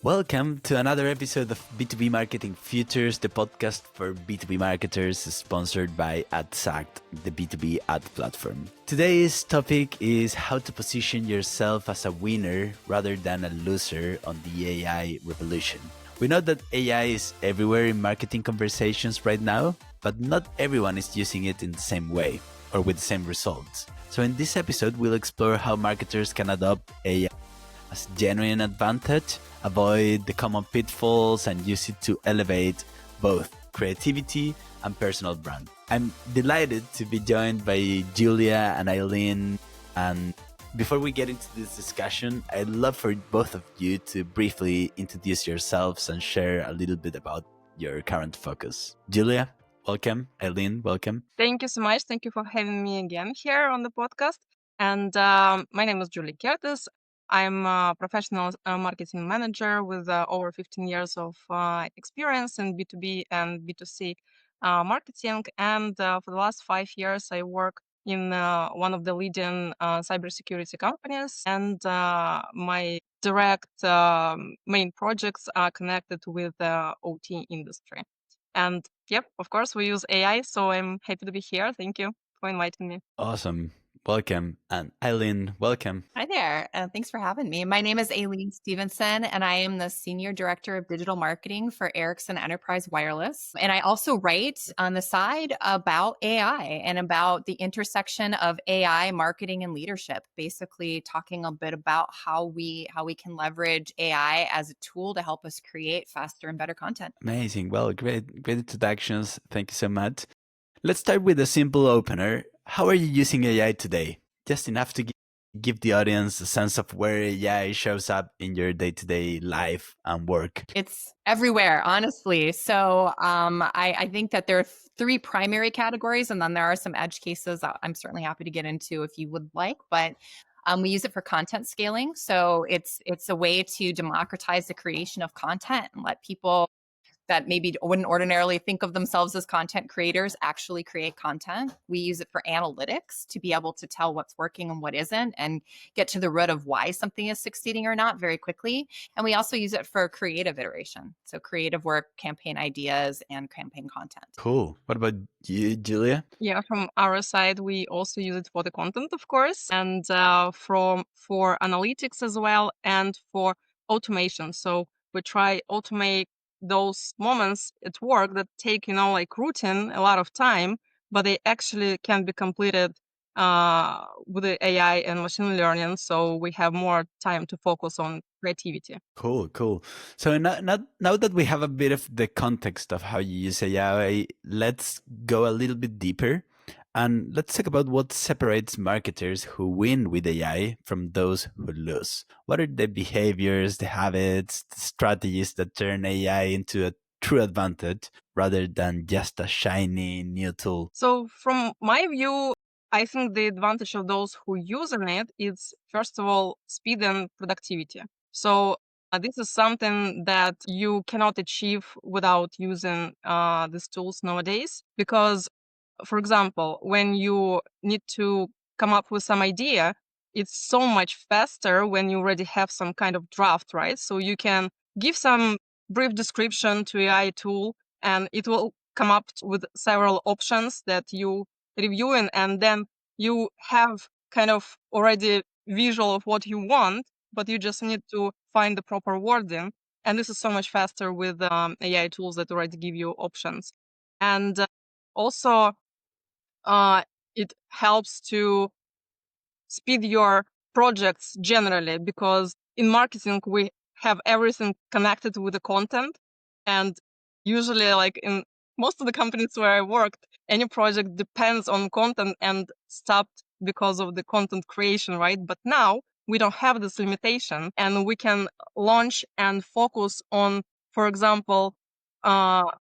Welcome to another episode of B2B Marketing Futures, the podcast for B2B marketers sponsored by AdSact, the B2B ad platform. Today's topic is how to position yourself as a winner rather than a loser on the AI revolution. We know that AI is everywhere in marketing conversations right now, but not everyone is using it in the same way or with the same results. So in this episode, we'll explore how marketers can adopt AI as genuine advantage, avoid the common pitfalls, and use it to elevate both creativity and personal brand. I'm delighted to be joined by Julia and Aileen. And before we get into this discussion, I'd love for both of you to briefly introduce yourselves and share a little bit about your current focus. Julia, welcome. Aileen, welcome. Thank you so much. Thank you for having me again here on the podcast. And my name is Julia Kertesz. I'm a professional marketing manager with over 15 years of experience in B2B and B2C marketing. And for the last 5 years, I work in one of the leading cybersecurity companies. And my direct main projects are connected with the OT industry. And yep, of course, we use AI. So I'm happy to be here. Thank you for inviting me. Awesome. Welcome. And Aileen, welcome. Hi there. Thanks for having me. My name is Aileen Stephenson, and I am the Senior Director of Digital Marketing for Ericsson Enterprise Wireless. And I also write on the side about AI and about the intersection of AI, marketing, and leadership, basically talking a bit about how we can leverage AI as a tool to help us create faster and better content. Amazing. Well, great introductions. Thank you so much. Let's start with a simple opener. How are you using AI today? Just enough to give the audience a sense of where AI shows up in your day-to-day life and work. It's everywhere, honestly. So I think that there are 3 primary categories, and then there are some edge cases I'm certainly happy to get into if you would like. But we use it for content scaling. So it's a way to democratize the creation of content and let people that maybe wouldn't ordinarily think of themselves as content creators actually create content. We use it for analytics to be able to tell what's working and what isn't and get to the root of why something is succeeding or not very quickly. And we also use it for creative iteration. So creative work, campaign ideas, and campaign content. Cool. What about you, Julia? Yeah, from our side, we also use it for the content, of course, and for analytics as well, and for automation. So we try automate those moments at work that take, like routine, a lot of time, but they actually can be completed with the AI and machine learning. So we have more time to focus on creativity. Cool. So now that we have a bit of the context of how you use AI, let's go a little bit deeper. And let's talk about what separates marketers who win with AI from those who lose. What are the behaviors, the habits, the strategies that turn AI into a true advantage rather than just a shiny new tool? So from my view, I think the advantage of those who use it is, first of all, speed and productivity. So this is something that you cannot achieve without using these tools nowadays, because for example, when you need to come up with some idea, it's so much faster when you already have some kind of draft, right? So you can give some brief description to AI tool and it will come up with several options that you reviewing, and then you have kind of already visual of what you want, but you just need to find the proper wording. And this is so much faster with AI tools that already give you options. And also, it helps to speed your projects generally, because in marketing, we have everything connected with the content. And usually, like in most of the companies where I worked, any project depends on content and stopped because of the content creation, right? But now we don't have this limitation, and we can launch and focus on, for example,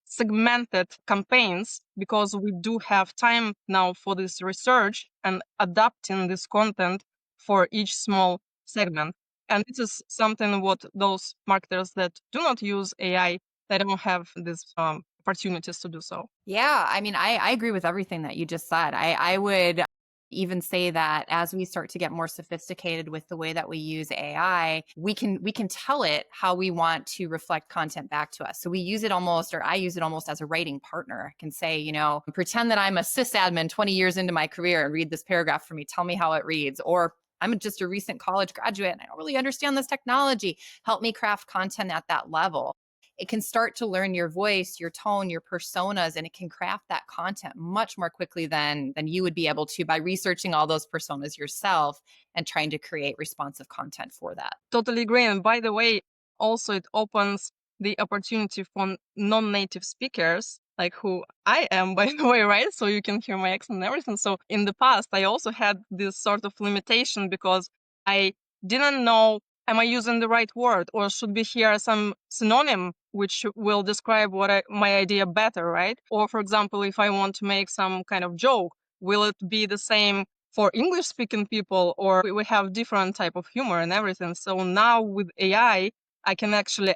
segmented campaigns, because we do have time now for this research and adapting this content for each small segment. And this is something what those marketers that do not use AI, they don't have these opportunities to do so. Yeah, I mean, I agree with everything that you just said. I would even say that as we start to get more sophisticated with the way that we use AI, we can tell it how we want to reflect content back to us. So we use it almost, or I use it almost as a writing partner. I can say, pretend that I'm a sysadmin 20 years into my career and read this paragraph for me. Tell me how it reads. Or I'm just a recent college graduate and I don't really understand this technology. Help me craft content at that level. It can start to learn your voice, your tone, your personas, and it can craft that content much more quickly than you would be able to by researching all those personas yourself and trying to create responsive content for that. Totally agree. And by the way, also it opens the opportunity for non-native speakers, like who I am, by the way, right? So you can hear my accent and everything. So in the past, I also had this sort of limitation because I didn't know, am I using the right word, or should be here some synonym which will describe my idea better, right? Or for example, if I want to make some kind of joke, will it be the same for English speaking people, or we have different type of humor and everything? So now with AI, I can actually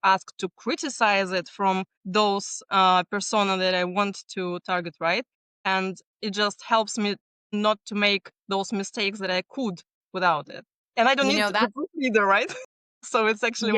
ask to criticize it from those persona that I want to target, right? And it just helps me not to make those mistakes that I could without it. And I don't need the proof either, right? So it's actually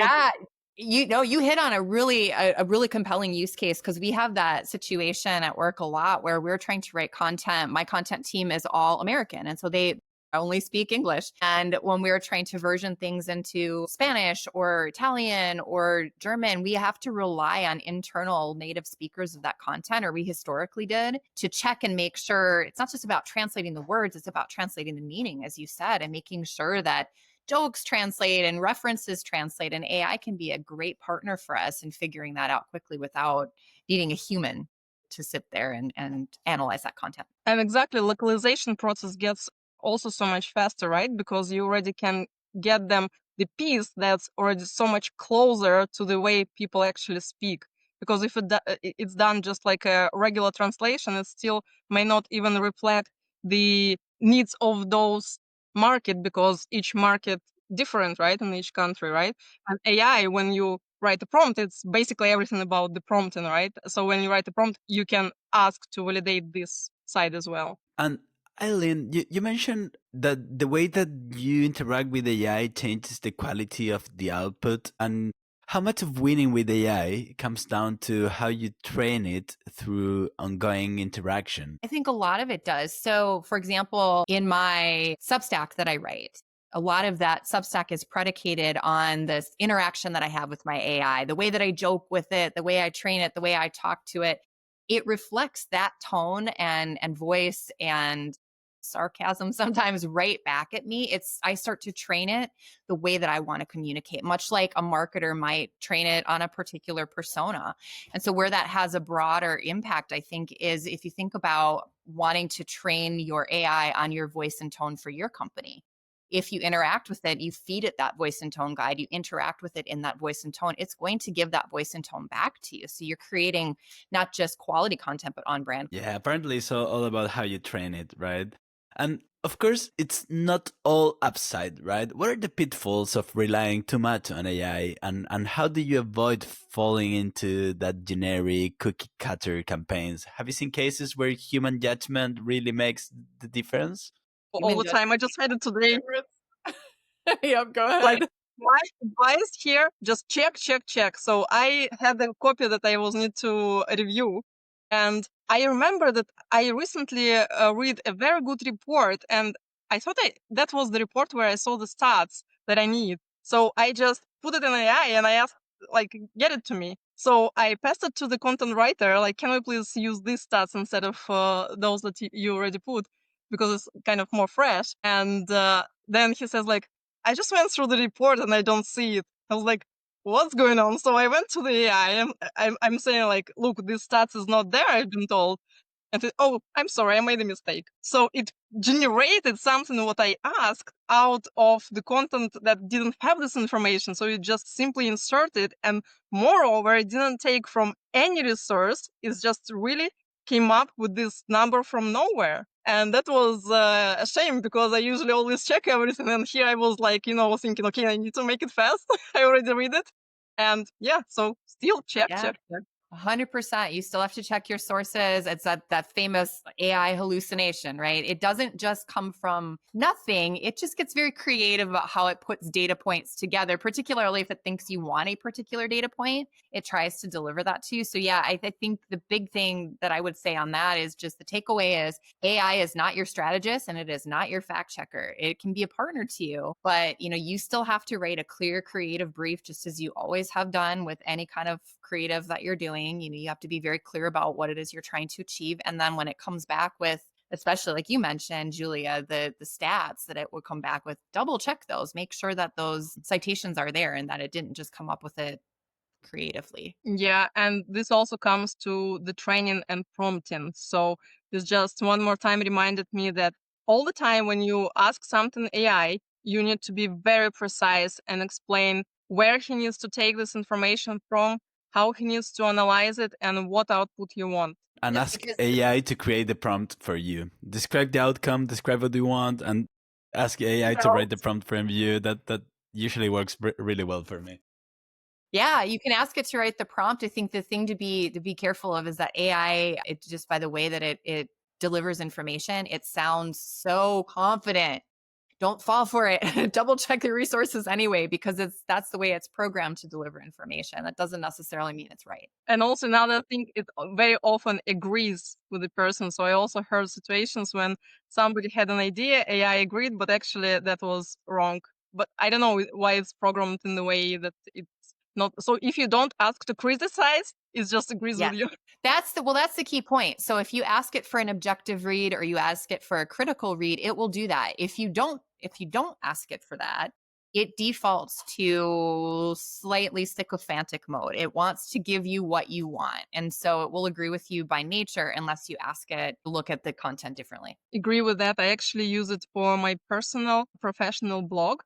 you hit on a really compelling use case, because we have that situation at work a lot where we're trying to write content. My content team is all American, and so they only speak English. And when we're trying to version things into Spanish or Italian or German, we have to rely on internal native speakers of that content, or we historically did, to check and make sure it's not just about translating the words, it's about translating the meaning, as you said, and making sure that jokes translate and references translate. And AI can be a great partner for us in figuring that out quickly without needing a human to sit there and analyze that content. And exactly, localization process gets also so much faster, right? Because you already can get them the piece that's already so much closer to the way people actually speak. Because if it's done just like a regular translation, it still may not even reflect the needs of those market, because each market different, right, in each country, right? And AI, when you write a prompt, it's basically everything about the prompting, right? So when you write a prompt, you can ask to validate this side as well. And Aileen, you mentioned that the way that you interact with AI changes the quality of the output. And how much of winning with AI comes down to how you train it through ongoing interaction? I think a lot of it does. So, for example, in my Substack that I write, a lot of that Substack is predicated on this interaction that I have with my AI, the way that I joke with it, the way I train it, the way I talk to it. It reflects that tone and voice and sarcasm sometimes right back at me. I start to train it the way that I want to communicate, much like a marketer might train it on a particular persona. And so where that has a broader impact, I think, is if you think about wanting to train your AI on your voice and tone for your company. If you interact with it, you feed it that voice and tone guide, you interact with it in that voice and tone, it's going to give that voice and tone back to you. So you're creating not just quality content, but on brand. Yeah, apparently it's all about how you train it, right? And of course, it's not all upside, right? What are the pitfalls of relying too much on AI, and how do you avoid falling into that generic cookie cutter campaigns? Have you seen cases where human judgment really makes the difference? All the time. I just had it today. Yep, go ahead. Like, my advice here, just check. So I had a copy that I was need to review. And I remember that I recently read a very good report, and I thought that was the report where I saw the stats that I need. So I just put it in AI and I asked, like, get it to me. So I passed it to the content writer, like, can we please use these stats instead of those that you already put, because it's kind of more fresh. And then he says, like, I just went through the report and I don't see it. I was like, what's going on? So I went to the AI and I'm saying, like, look, this stats is not there, I've been told. And it, oh, I'm sorry, I made a mistake. So it generated something what I asked out of the content that didn't have this information. So it just simply inserted. And moreover, it didn't take from any resource. It's just really came up with this number from nowhere. And that was a shame, because I usually always check everything. And here I was like, thinking, okay, I need to make it fast. I already read it. And yeah, so still check. 100%. You still have to check your sources. It's that famous AI hallucination, right? It doesn't just come from nothing. It just gets very creative about how it puts data points together, particularly if it thinks you want a particular data point. It tries to deliver that to you. So yeah, I think the big thing that I would say on that is just the takeaway is AI is not your strategist and it is not your fact checker. It can be a partner to you, but you still have to write a clear creative brief, just as you always have done with any kind of creative that you're doing. You have to be very clear about what it is you're trying to achieve. And then when it comes back with, especially like you mentioned, Julia, the stats that it would come back with, double check those, make sure that those citations are there and that it didn't just come up with it creatively. Yeah, and this also comes to the training and prompting. So this just one more time reminded me that all the time when you ask something AI, you need to be very precise and explain where he needs to take this information from, how he needs to analyze it, and what output you want. And Yep, ask because- AI to create the prompt for you. Describe the outcome, describe what you want, and ask AI to write the prompt for you. That usually works really well for me. Yeah, you can ask it to write the prompt. I think the thing to be careful of is that AI, it just by the way that it delivers information, it sounds so confident. Don't fall for it. Double check the resources anyway, because that's the way it's programmed to deliver information. That doesn't necessarily mean it's right. And also another thing, it very often agrees with the person. So I also heard situations when somebody had an idea, AI agreed, but actually that was wrong. But I don't know why it's programmed in the way that it's not. So if you don't ask to criticize, it just agrees with you. That's the key point. So if you ask it for an objective read or you ask it for a critical read, it will do that. If you don't ask it for that, it defaults to slightly sycophantic mode. It wants to give you what you want. And so it will agree with you by nature unless you ask it to look at the content differently. Agree with that. I actually use it for my personal professional blog,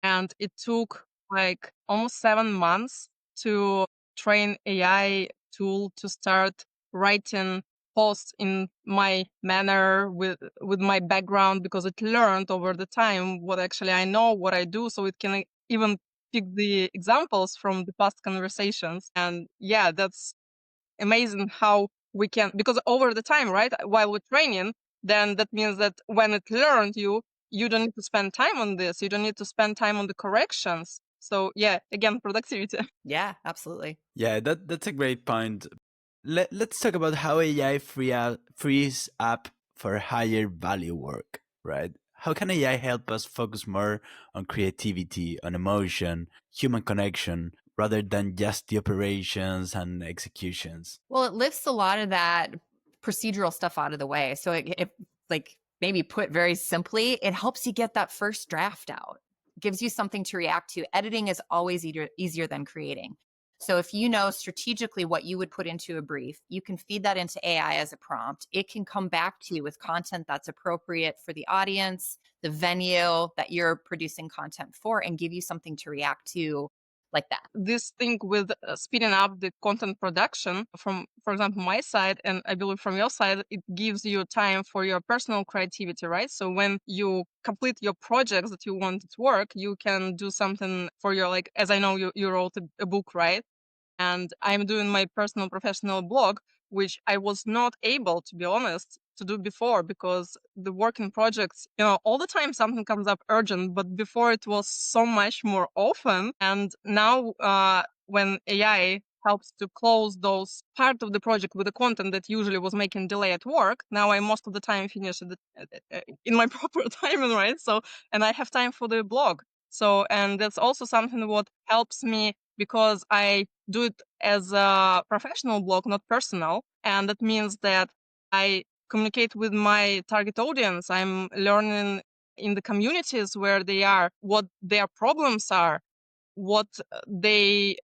and it took like almost 7 months to train AI tool to start writing posts in my manner with my background, because it learned over the time what actually I know, what I do, so it can even pick the examples from the past conversations. And yeah, that's amazing how we can, because over the time, right, while we're training, then that means that when it learned you don't need to spend time on this, you don't need to spend time on the corrections. So yeah, again, productivity. Yeah, absolutely. Yeah, that's a great point. Let's talk about how AI frees up for higher value work, right? How can AI help us focus more on creativity, on emotion, human connection, rather than just the operations and executions? Well, it lifts a lot of that procedural stuff out of the way. So it like maybe put very simply, it helps you get that first draft out. Gives you something to react to. Editing is always easier than creating. So if you know strategically what you would put into a brief, you can feed that into AI as a prompt. It can come back to you with content that's appropriate for the audience, the venue that you're producing content for, and give you something to react to like that. This thing with speeding up the content production from, for example, my side, and I believe from your side, it gives you time for your personal creativity, right? So when you complete your projects that you want to work, you can do something for your, like, as I know you wrote a book, right? And I'm doing my personal professional blog, which I was not able, to be honest, to do before, because the working projects, all the time something comes up urgent, but before it was so much more often. And now when AI helps to close those part of the project with the content that usually was making delay at work, now I most of the time finish in my proper timing, right? So, and I have time for the blog. So, and that's also something what helps me, because I do it as a professional blog, not personal. And that means that I communicate with my target audience. I'm learning in the communities where they are, what their problems are, what they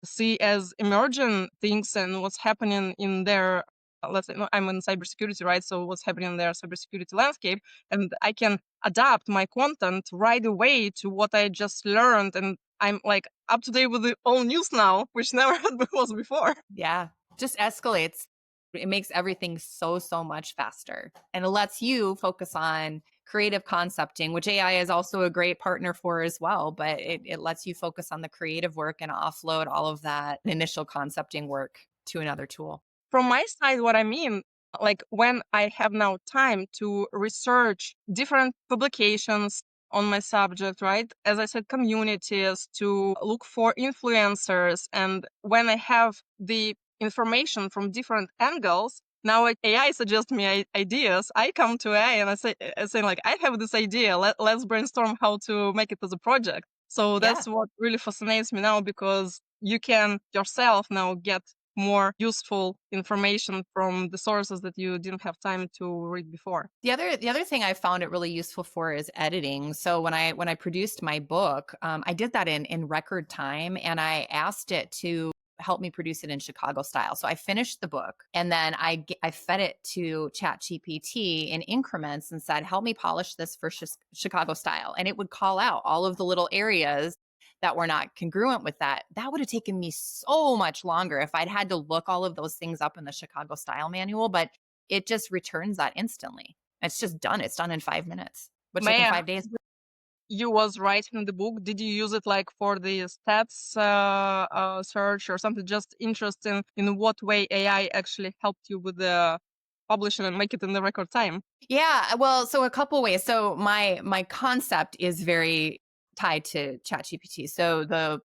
see as emerging things, and what's happening in their, let's say, I'm in cybersecurity, right? So what's happening in their cybersecurity landscape, and I can adapt my content right away to what I just learned. And I'm like up to date with the all news now, which never was before. Yeah, just escalates. It makes everything so much faster. And it lets you focus on creative concepting, which AI is also a great partner for as well. But it lets you focus on the creative work and offload all of that initial concepting work to another tool. From my side, what I mean, like when I have now time to research different publications on my subject, right? As I said, communities, to look for influencers. And when I have the information from different angles, now AI suggests me ideas. I come to AI and I say like, I have this idea. Let's brainstorm how to make it as a project. So that's what really fascinates me now, because you can yourself now get more useful information from the sources that you didn't have time to read before. The other thing I found it really useful for is editing. So when I produced my book, I did that in record time, and I asked it to help me produce it in Chicago style. So I finished the book, and then I fed it to ChatGPT in increments and said, help me polish this for Chicago style. And it would call out all of the little areas that were not congruent with that. That would have taken me so much longer if I'd had to look all of those things up in the Chicago style manual, but it just returns that instantly. It's just done. It's done in 5 minutes, which took him 5 days. You was writing the book. Did you use it like for the stats search or something? Just interesting in what way AI actually helped you with the publishing and make it in the record time? Yeah, well, so a couple ways. So my concept is very tied to ChatGPT. So the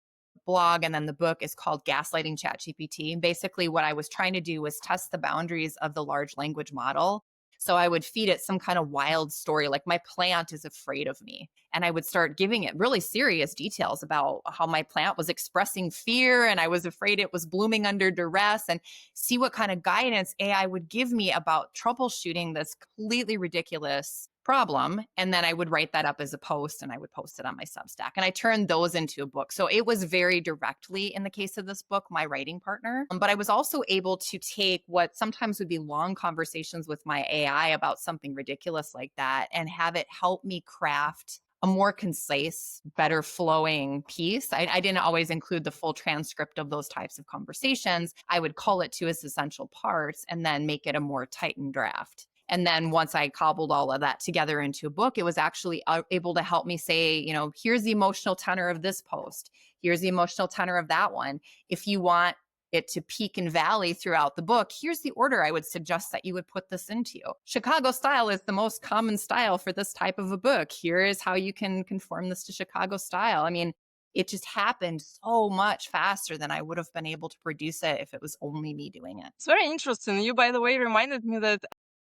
blog and then the book is called Gaslighting ChatGPT. Basically, what I was trying to do was test the boundaries of the large language model. So I would feed it some kind of wild story, like my plant is afraid of me. And I would start giving it really serious details about how my plant was expressing fear and I was afraid it was blooming under duress, and see what kind of guidance AI would give me about troubleshooting this completely ridiculous problem. And then I would write that up as a post and I would post it on my Substack. And I turned those into a book. So it was very directly, in the case of this book, my writing partner. But I was also able to take what sometimes would be long conversations with my AI about something ridiculous like that and have it help me craft a more concise, better flowing piece. I didn't always include the full transcript of those types of conversations. I would cull it to its essential parts and then make it a more tightened draft. And then once I cobbled all of that together into a book, it was actually able to help me say, you know, here's the emotional tenor of this post. Here's the emotional tenor of that one. If you want it to peak and valley throughout the book, here's the order I would suggest that you would put this into. Chicago style is the most common style for this type of a book. Here is how you can conform this to Chicago style. I mean, it just happened so much faster than I would have been able to produce it if it was only me doing it. It's very interesting. You, by the way, reminded me that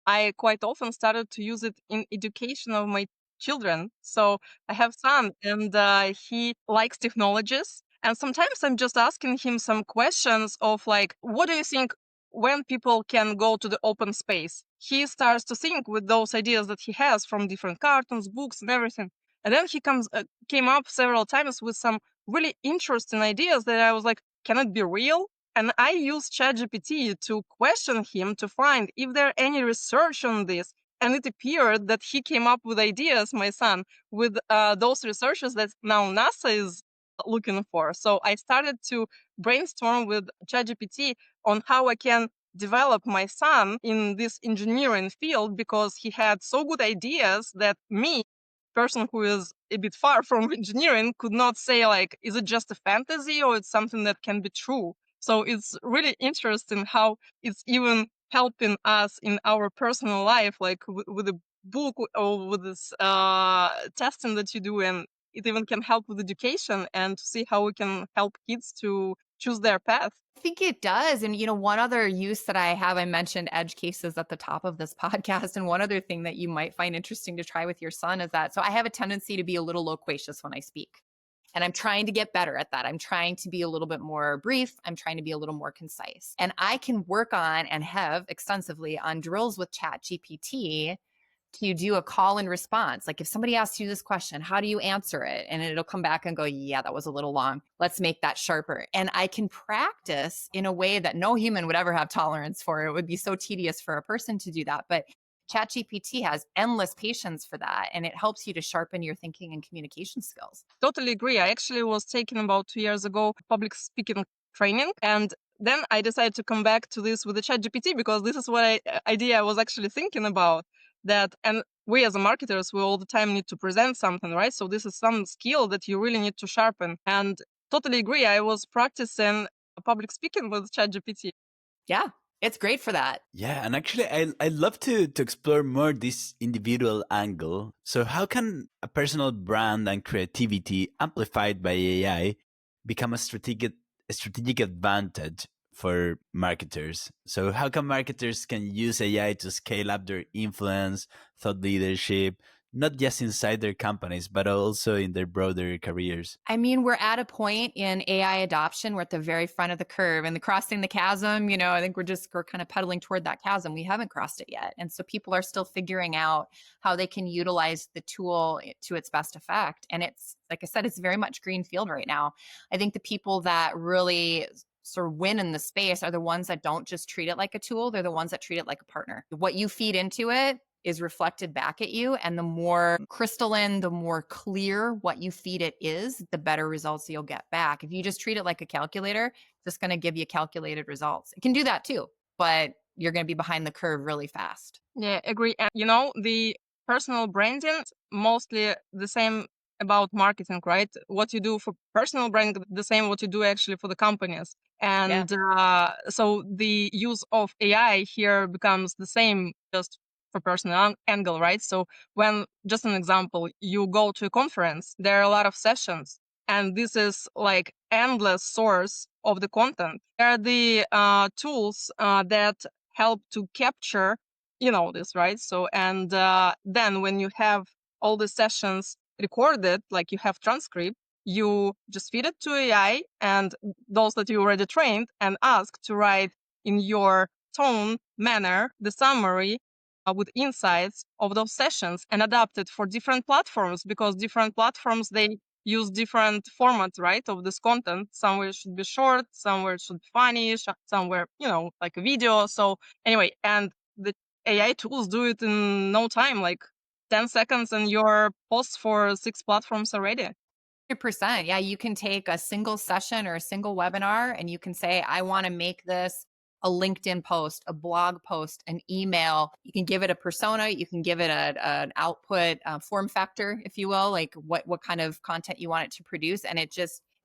I quite often started to use it in education of my children. So I have son and he likes technologies. And sometimes I'm just asking him some questions of like, what do you think when people can go to the open space? He starts to think with those ideas that he has from different cartoons, books, and everything. And then he came up several times with some really interesting ideas that I was like, can it be real? And I used ChatGPT to question him to find if there any research on this. And it appeared that he came up with ideas, my son, with those researchers that now NASA is looking for. So I started to brainstorm with ChatGPT on how I can develop my son in this engineering field, because he had so good ideas that me, person who is a bit far from engineering, could not say like, is it just a fantasy or it's something that can be true? So it's really interesting how it's even helping us in our personal life, like with a book or with this testing that you do, and it even can help with education and to see how we can help kids to choose their path. I think it does. And, you know, one other use that I have, I mentioned edge cases at the top of this podcast. And one other thing that you might find interesting to try with your son is that, so I have a tendency to be a little loquacious when I speak. And I'm trying to get better at that. I'm trying to be a little bit more brief. I'm trying to be a little more concise. And I can work on and have extensively on drills with ChatGPT to do a call and response. Like if somebody asks you this question, how do you answer it? And it'll come back and go, yeah, that was a little long. Let's make that sharper. And I can practice in a way that no human would ever have tolerance for. It would be so tedious for a person to do that. But ChatGPT has endless patience for that, and it helps you to sharpen your thinking and communication skills. Totally agree. I actually was taking about 2 years ago public speaking training, and then I decided to come back to this with the ChatGPT, because this is what idea I was actually thinking about. That, and we as a marketers, we all the time need to present something, right? So this is some skill that you really need to sharpen. And totally agree. I was practicing public speaking with ChatGPT. Yeah, it's great for that. Yeah, and actually, I'd love to explore more this individual angle. So, how can a personal brand and creativity amplified by AI become a strategic advantage for marketers? So, how can marketers can use AI to scale up their influence, thought leadership, not just inside their companies, but also in their broader careers? I mean, we're at a point in AI adoption. We're at the very front of the curve and the crossing the chasm. I think we're kind of pedaling toward that chasm. We haven't crossed it yet. And so people are still figuring out how they can utilize the tool to its best effect. And it's, like I said, it's very much green field right now. I think the people that really sort of win in the space are the ones that don't just treat it like a tool. They're the ones that treat it like a partner. What you feed into it is reflected back at you. And the more crystalline, the more clear what you feed it is, the better results you'll get back. If you just treat it like a calculator, it's just going to give you calculated results. It can do that too, but you're going to be behind the curve really fast. Yeah, agree. And the personal branding, mostly the same about marketing, right? What you do for personal branding, the same what you do actually for the companies. And so the use of AI here becomes the same just for personal angle, right? So when, just an example, you go to a conference, there are a lot of sessions, and this is like endless source of the content. There are the tools that help to capture this, right? So and then when you have all the sessions recorded, like you have transcript, you just feed it to AI and those that you already trained and ask to write in your tone manner the summary with insights of those sessions and adapt it for different platforms, because different platforms, they use different formats, right, of this content. Somewhere it should be short, somewhere it should be funny, somewhere like a video. So anyway, and the AI tools do it in no time, like 10 seconds, and your posts for 6 platforms already. 100%. Yeah, you can take a single session or a single webinar and you can say, I want to make this a LinkedIn post, a blog post, an email. You can give it a persona. You can give it an output form factor, if you will, like what kind of content you want it to produce. And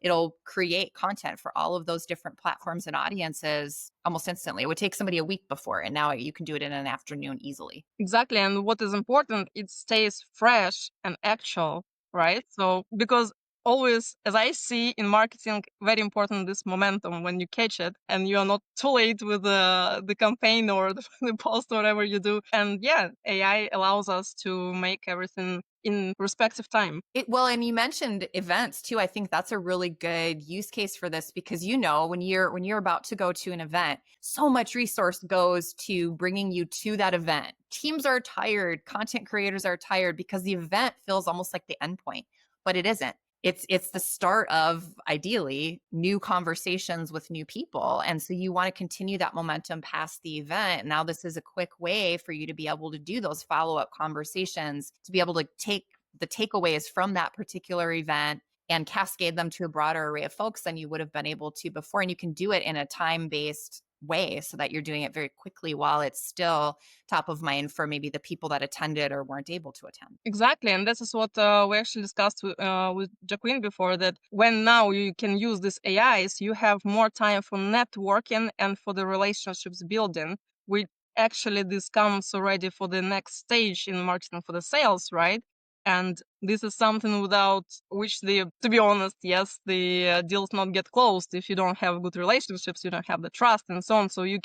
it'll create content for all of those different platforms and audiences almost instantly. It would take somebody a week before, and now you can do it in an afternoon easily. Exactly. And what is important, it stays fresh and actual, right? So because always, as I see in marketing, very important this momentum when you catch it and you are not too late with the campaign or the post or whatever you do. And yeah, AI allows us to make everything in respective time. And you mentioned events too. I think that's a really good use case for this, because when you're about to go to an event, so much resource goes to bringing you to that event. Teams are tired, content creators are tired, because the event feels almost like the endpoint, but it isn't. It's the start of, ideally, new conversations with new people. And so you want to continue that momentum past the event. Now this is a quick way for you to be able to do those follow-up conversations, to be able to take the takeaways from that particular event and cascade them to a broader array of folks than you would have been able to before. And you can do it in a time-based way so that you're doing it very quickly while it's still top of mind for maybe the people that attended or weren't able to attend. Exactly. And this is what we actually discussed with Jacqueline before, that when now you can use these AIs, you have more time for networking and for the relationships building, which actually this comes already for the next stage in marketing for the sales, right? And this is something without which to be honest, yes, the deals not get closed. If you don't have good relationships, you don't have the trust and so on. So you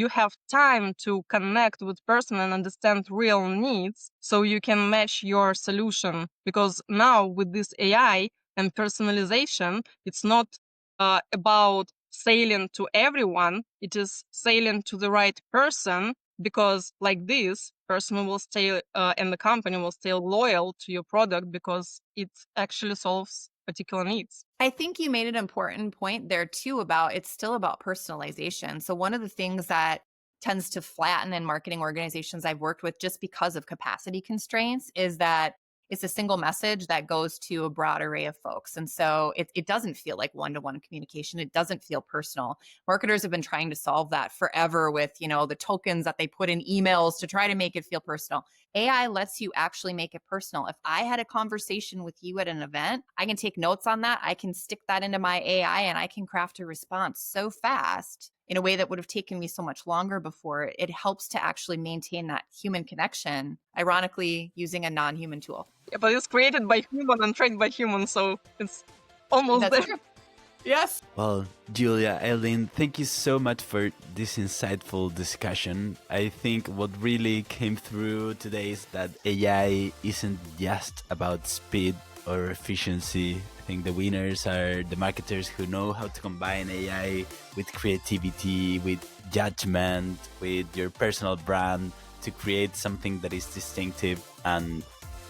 have time to connect with person and understand real needs, so you can match your solution. Because now with this AI and personalization, it's not about selling to everyone. It is selling to the right person, because like this person will stay and the company will stay loyal to your product because it actually solves particular needs. I think you made an important point there too, about it's still about personalization. So one of the things that tends to flatten in marketing organizations I've worked with, just because of capacity constraints, is that it's a single message that goes to a broad array of folks. And so it doesn't feel like one-to-one communication. It doesn't feel personal. Marketers have been trying to solve that forever with, the tokens that they put in emails to try to make it feel personal. AI lets you actually make it personal. If I had a conversation with you at an event, I can take notes on that. I can stick that into my AI and I can craft a response so fast in a way that would have taken me so much longer before. It helps to actually maintain that human connection, ironically, using a non-human tool. Yeah, but it's created by human and trained by human, so it's almost That's there. true. Yes. Well, Julia, Aileen, thank you so much for this insightful discussion. I think what really came through today is that AI isn't just about speed or efficiency. I think the winners are the marketers who know how to combine AI with creativity, with judgment, with your personal brand to create something that is distinctive and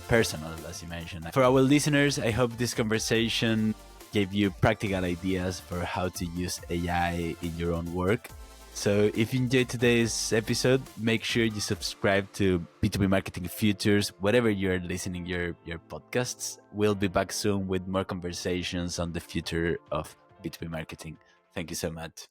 personal, as you mentioned. For our listeners, I hope this conversation gave you practical ideas for how to use AI in your own work. So if you enjoyed today's episode, make sure you subscribe to B2B Marketing Futures, wherever you're listening your podcasts. We'll be back soon with more conversations on the future of B2B marketing. Thank you so much.